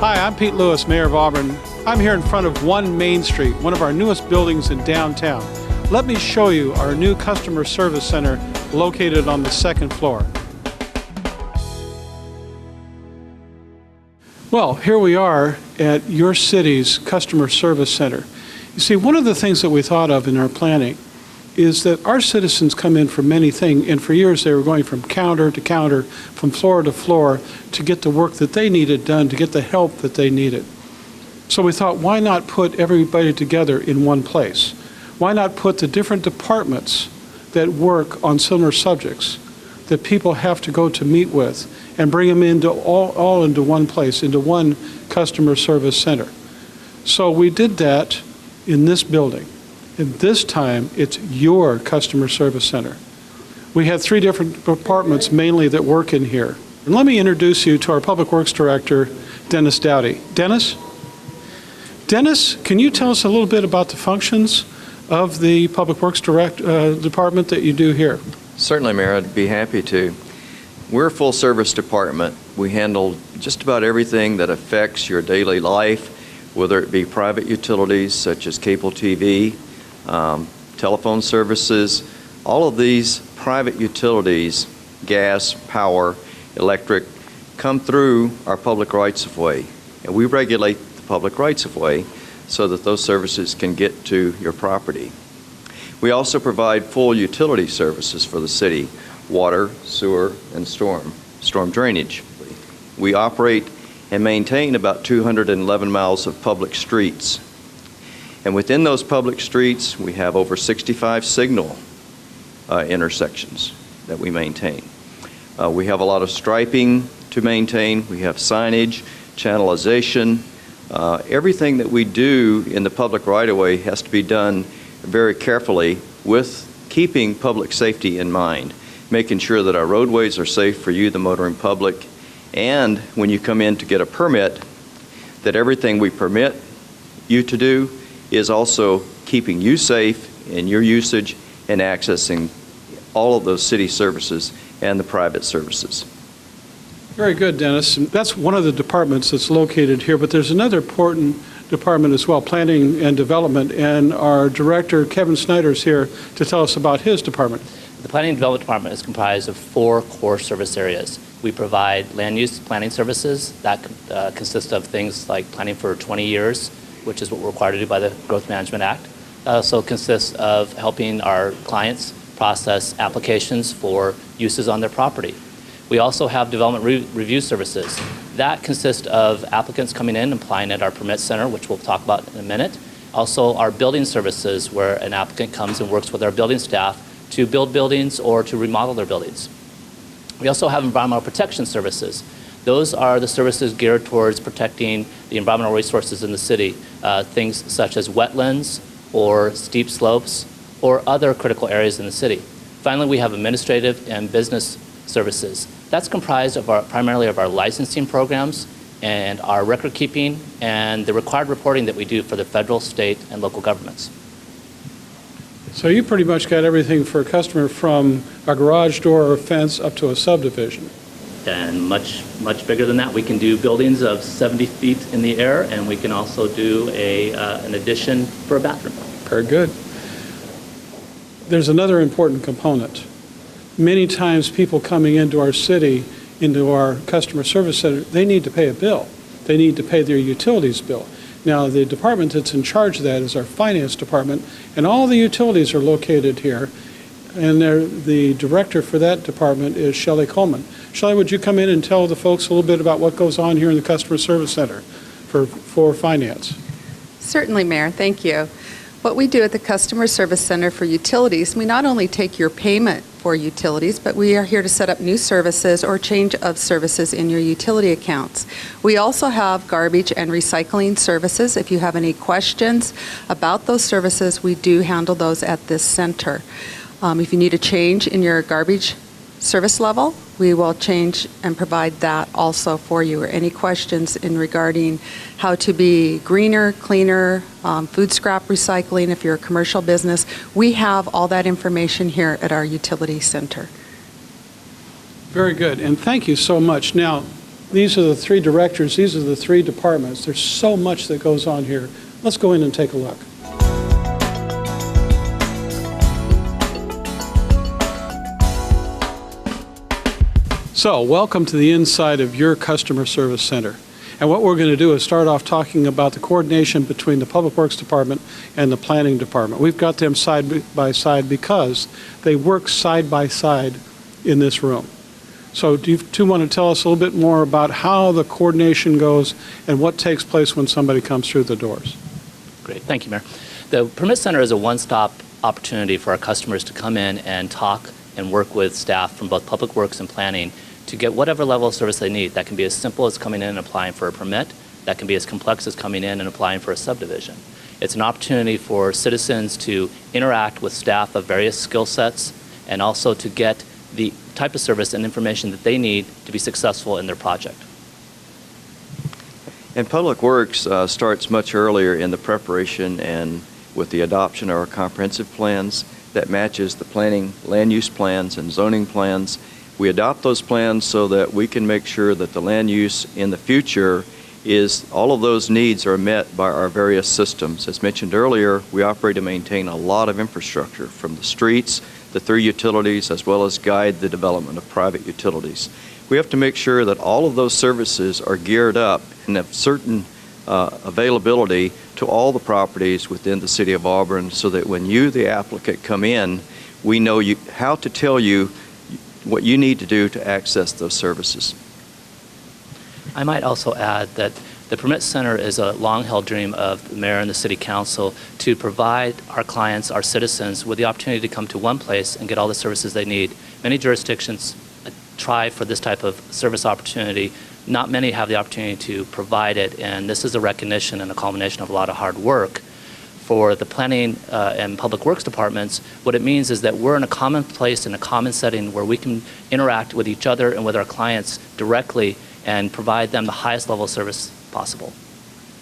Hi, I'm Pete Lewis, Mayor of Auburn. I'm here in front of 1 Main Street, one of our newest buildings in downtown. Let me show you our new customer service center located on the 2nd floor. Well, here we are at your city's customer service center. You see, one of the things that we thought of in our planning is that our citizens come in for many things, and for years they were going from counter to counter, from floor to floor, to get the work that they needed done, to get the help that they needed. So we thought, why not put everybody together in one place? Why not put the different departments that work on similar subjects that people have to go to meet with and bring them into all into one place, into one customer service center? So we did that in this building. And this time, it's your customer service center. We have 3 different departments mainly that work in here. And let me introduce you to our Public Works Director, Dennis Dowdy. Dennis? Dennis, can you tell us a little bit about the functions of the Public Works Department that you do here? Certainly, Mayor, I'd be happy to. We're a full-service department. We handle just about everything that affects your daily life, whether it be private utilities such as cable TV, telephone services. All of these private utilities, gas, power, electric, come through our public rights-of-way. And we regulate the public rights-of-way so that those services can get to your property. We also provide full utility services for the city: water, sewer, and storm drainage. We operate and maintain about 211 miles of public streets. And within those public streets, we have over 65 signal intersections that we maintain. We have a lot of striping to maintain. We have signage, channelization. Everything that we do in the public right-of-way has to be done very carefully with keeping public safety in mind, making sure that our roadways are safe for you, the motoring public, and when you come in to get a permit, that everything we permit you to do is also keeping you safe in your usage and accessing all of those city services and the private services. Very good, Dennis. And that's one of the departments that's located here, but there's another important department as well, planning and development, and our director, Kevin Snyder, is here to tell us about his department. The Planning and Development Department is comprised of 4 core service areas. We provide land use planning services that consist of things like planning for 20 years, which is what we're required to do by the Growth Management Act. It also consists of helping our clients process applications for uses on their property. We also have development review services. That consists of applicants coming in and applying at our permit center, which we'll talk about in a minute. Also, our building services, where an applicant comes and works with our building staff to build buildings or to remodel their buildings. We also have environmental protection services. Those are the services geared towards protecting the environmental resources in the city, things such as wetlands or steep slopes or other critical areas in the city. Finally, we have administrative and business services. That's comprised of primarily of our licensing programs and our record keeping and the required reporting that we do for the federal, state, and local governments. So you pretty much got everything for a customer from a garage door or fence up to a subdivision. And much bigger than that. We can do buildings of 70 feet in the air, and we can also do an addition for a bathroom. Very good. There's another important component. Many times people coming into our city, into our customer service center, they need to pay a bill. They need to pay their utilities bill. Now, the department that's in charge of that is our finance department, and all the utilities are located here. And the director for that department is Shelley Coleman. Shelley, would you come in and tell the folks a little bit about what goes on here in the Customer Service Center for finance? Certainly, Mayor. Thank you. What we do at the Customer Service Center for utilities, we not only take your payment for utilities, but we are here to set up new services or change of services in your utility accounts. We also have garbage and recycling services. If you have any questions about those services, we do handle those at this center. If you need a change in your garbage service level, we will change and provide that also for you, or any questions in regarding how to be greener, cleaner, food scrap recycling if you're a commercial business. We have all that information here at our utility center. Very good, and thank you so much. Now, These are the three directors. These are the three departments. There's so much that goes on here. Let's go in and take a look. So, welcome to the inside of your customer service center. And what we're going to do is start off talking about the coordination between the Public Works Department and the Planning Department. We've got them side by side because they work side by side in this room. So do you two want to tell us a little bit more about how the coordination goes and what takes place when somebody comes through the doors? Great, thank you, Mayor. The Permit Center is a one-stop opportunity for our customers to come in and talk and work with staff from both Public Works and Planning to get whatever level of service they need. That can be as simple as coming in and applying for a permit. That can be as complex as coming in and applying for a subdivision. It's an opportunity for citizens to interact with staff of various skill sets and also to get the type of service and information that they need to be successful in their project. And Public Works starts much earlier in the preparation and with the adoption of our comprehensive plans that matches the planning, land use plans and zoning plans. We adopt those plans so that we can make sure that the land use in the future is all of those needs are met by our various systems. As mentioned earlier, we operate and maintain a lot of infrastructure from the streets, the three utilities, as well as guide the development of private utilities. We have to make sure that all of those services are geared up and have certain availability to all the properties within the City of Auburn so that when you, the applicant, come in, we know how to tell you what you need to do to access those services. I might also add that the Permit Center is a long-held dream of the mayor and the city council to provide our clients, our citizens, with the opportunity to come to one place and get all the services they need. Many jurisdictions try for this type of service opportunity. Not many have the opportunity to provide it, and this is a recognition and a culmination of a lot of hard work. For the planning and public works departments, what it means is that we're in a common place, in a common setting where we can interact with each other and with our clients directly and provide them the highest level of service possible.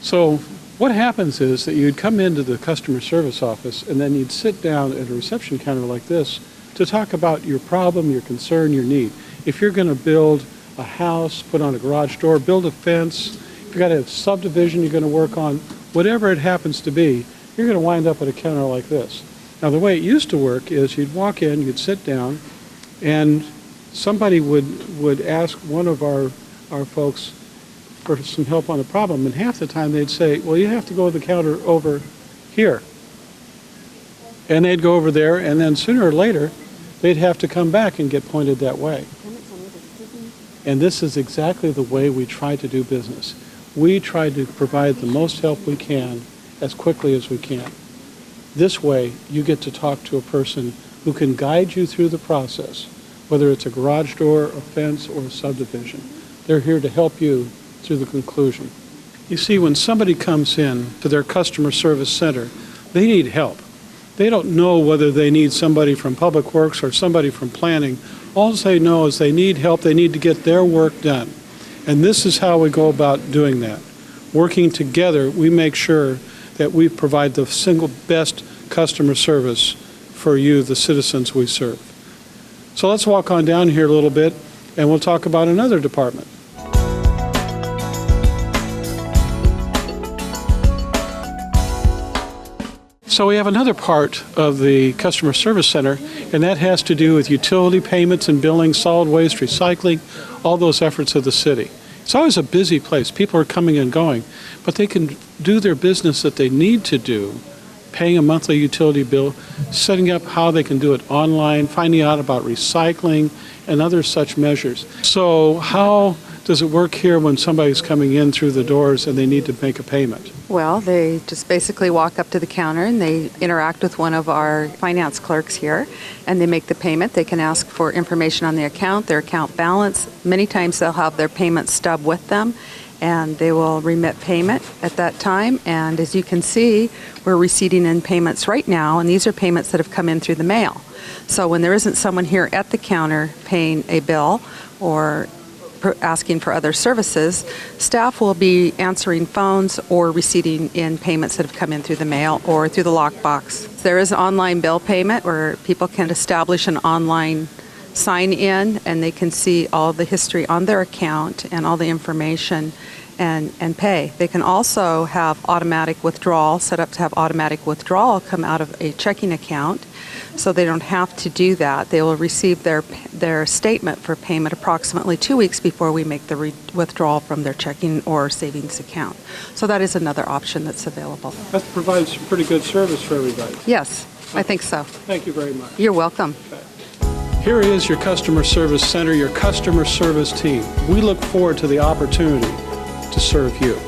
So what happens is that you'd come into the customer service office and then you'd sit down at a reception counter like this to talk about your problem, your concern, your need. If you're going to build a house, put on a garage door, build a fence, if you've got a subdivision you're going to work on, whatever it happens to be, you're going to wind up at a counter like this. Now, the way it used to work is you'd walk in, you'd sit down, and somebody would ask one of our folks for some help on a problem, and half the time they'd say, well, you have to go to the counter over here. And they'd go over there, and then sooner or later, they'd have to come back and get pointed that way. And this is exactly the way we try to do business. We try to provide the most help we can as quickly as we can. This way, you get to talk to a person who can guide you through the process, whether it's a garage door, a fence, or a subdivision. They're here to help you through the conclusion. You see, when somebody comes in to their customer service center, they need help. They don't know whether they need somebody from Public Works or somebody from Planning. All they know is they need help, they need to get their work done. And this is how we go about doing that. Working together, we make sure that we provide the single best customer service for you, the citizens we serve. So let's walk on down here a little bit, and we'll talk about another department. So we have another part of the customer service center, and that has to do with utility payments and billing, solid waste, recycling, all those efforts of the city. It's always a busy place. People are coming and going, but they can do their business that they need to do, paying a monthly utility bill, setting up how they can do it online, finding out about recycling and other such measures. So how does it work here when somebody's coming in through the doors and they need to make a payment? Well, they just basically walk up to the counter and they interact with one of our finance clerks here, and they make the payment. They can ask for information on the account, their account balance. Many times they'll have their payment stub with them, and they will remit payment at that time. And as you can see, we're receiving in payments right now, and these are payments that have come in through the mail. So when there isn't someone here at the counter paying a bill or asking for other services, staff will be answering phones or receiving in payments that have come in through the mail or through the lockbox. There is online bill payment where people can establish an online sign in, and they can see all the history on their account and all the information and pay. They can also have automatic withdrawal, set up to have automatic withdrawal come out of a checking account, so they don't have to do that. They will receive their statement for payment approximately 2 weeks before we make the withdrawal from their checking or savings account. So that is another option that's available. That provides some pretty good service for everybody. Yes, I think so. Thank you very much. You're welcome. Here is your Customer Service Center, your customer service team. We look forward to the opportunity to serve you.